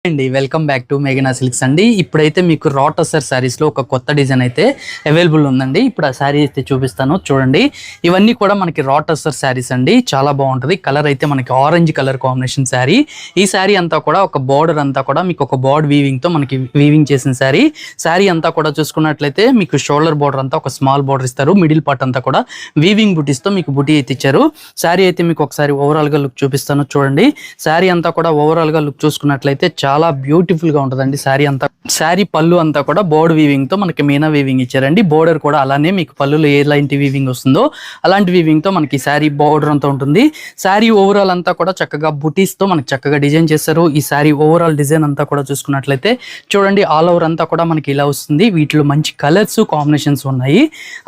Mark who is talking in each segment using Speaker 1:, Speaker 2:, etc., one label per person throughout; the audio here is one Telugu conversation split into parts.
Speaker 1: అండి వెల్కమ్ బ్యాక్ టు మేఘనా సిల్క్స్ అండి. ఇప్పుడైతే మీకు రా టసర్ శారీస్ లో ఒక కొత్త డిజైన్ అయితే అవైలబుల్ ఉందండి. ఇప్పుడు ఆ శారీ అయితే చూపిస్తాను చూడండి. ఇవన్నీ కూడా మనకి రా టసర్ శారీస్ అండి. చాలా బాగుంటది. కలర్ అయితే మనకి ఆరెంజ్ కలర్ కాంబినేషన్ శారీ. ఈ శారీ అంతా కూడా ఒక బార్డర్ అంతా కూడా మీకు ఒక బార్డ్ వీవింగ్ తో మనకి వీవింగ్ చేసిన శారీ. శారీ అంతా కూడా చూసుకున్నట్లయితే మీకు షోల్డర్ బార్డర్ అంతా ఒక స్మాల్ బార్డర్ ఇస్తారు. మిడిల్ పార్ట్ అంతా కూడా వీవింగ్ బుటీస్ తో మీకు బుటీ అయితే ఇచ్చారు. శారీ అయితే మీకు ఒకసారి ఓవరాల్ గా లుక్ చూపిస్తాను చూడండి. శారీ అంతా కూడా ఓవరాల్ గా లుక్ చూసుకున్నట్లయితే చాలా బ్యూటిఫుల్ గా ఉంటదండి. శారీ అంతా శారీ పళ్ళు అంతా కూడా బోర్డ్ వీవింగ్ తో మనకి మీనా వీవింగ్ ఇచ్చారండి. బోర్డర్ కూడా అలానే మీకు పళ్ళులో ఏ లాంటి వీవింగ్ వస్తుందో అలాంటి వీవింగ్ తో మనకి శారీ బోర్డర్ అంతా ఉంటుంది. శారీ ఓవరాల్ అంతా కూడా చక్కగా బుటీస్ తో మనకి చక్కగా డిజైన్ చేస్తారు. ఈ శారీ ఓవరాల్ డిజైన్ అంతా కూడా చూసుకున్నట్లయితే చూడండి ఆల్ ఓవర్ అంతా కూడా మనకి ఇలా వస్తుంది. వీటిలో మంచి కలర్స్ కాంబినేషన్స్ ఉన్నాయి.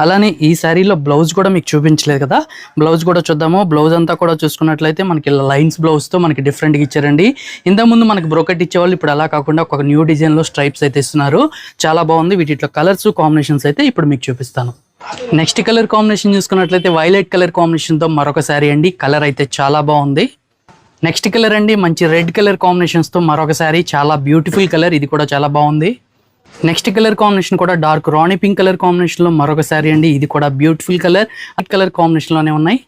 Speaker 1: అలానే ఈ శారీలో బ్లౌజ్ కూడా మీకు చూపించలేదు కదా, బ్లౌజ్ కూడా చూద్దాము. బ్లౌజ్ అంతా కూడా చూసుకున్నట్లయితే మనకి లైన్స్ బ్లౌజ్ తో మనకి డిఫరెంట్ గా ఇచ్చారండి. ఇంత ముందు మనకి బ్రోకెట్ ఇచ్చేవాళ్ళు ఇప్పుడు అలా కాకుండా ఒక న్యూ డిజైన్ లో స్ట్రైప్స్ అయితే ఇస్తున్నారు. చాలా బాగుంది. వీటిలో కలర్స్ కాంబినేషన్స్ అయితే ఇప్పుడు మీకు చూపిస్తాను. నెక్స్ట్ కలర్ కాంబినేషన్ చూసుకున్నట్లయితే వైలెట్ కలర్ కాంబినేషన్ తో మరొక శారీ అండి. కలర్ అయితే చాలా బాగుంది. నెక్స్ట్ కలర్ అండి మంచి రెడ్ కలర్ కాంబినేషన్స్ తో మరొక శారీ. చాలా బ్యూటిఫుల్ కలర్, ఇది కూడా చాలా బాగుంది. నెక్స్ట్ కలర్ కాంబినేషన్ కూడా డార్క్ రాణి పింక్ కలర్ కాంబినేషన్ లో మరొక శారీ అండి. ఇది కూడా beautiful colour. Red colour combination లోనే ఉన్నాయి.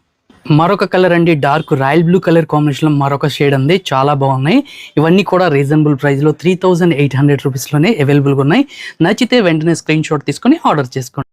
Speaker 1: మరొక కలర్ అండి dark royal blue colour combination లో మరొక షేడ్ ఉంది. చాలా బాగున్నాయి. ఇవన్నీ కూడా రీజనబుల్ ప్రైస్ లో 3800 రూపీస్ లోనే అవైలబుల్ గా ఉన్నాయి. నచ్చితే వెంటనే స్క్రీన్ షాట్ తీసుకొని ఆర్డర్ చేసుకోండి.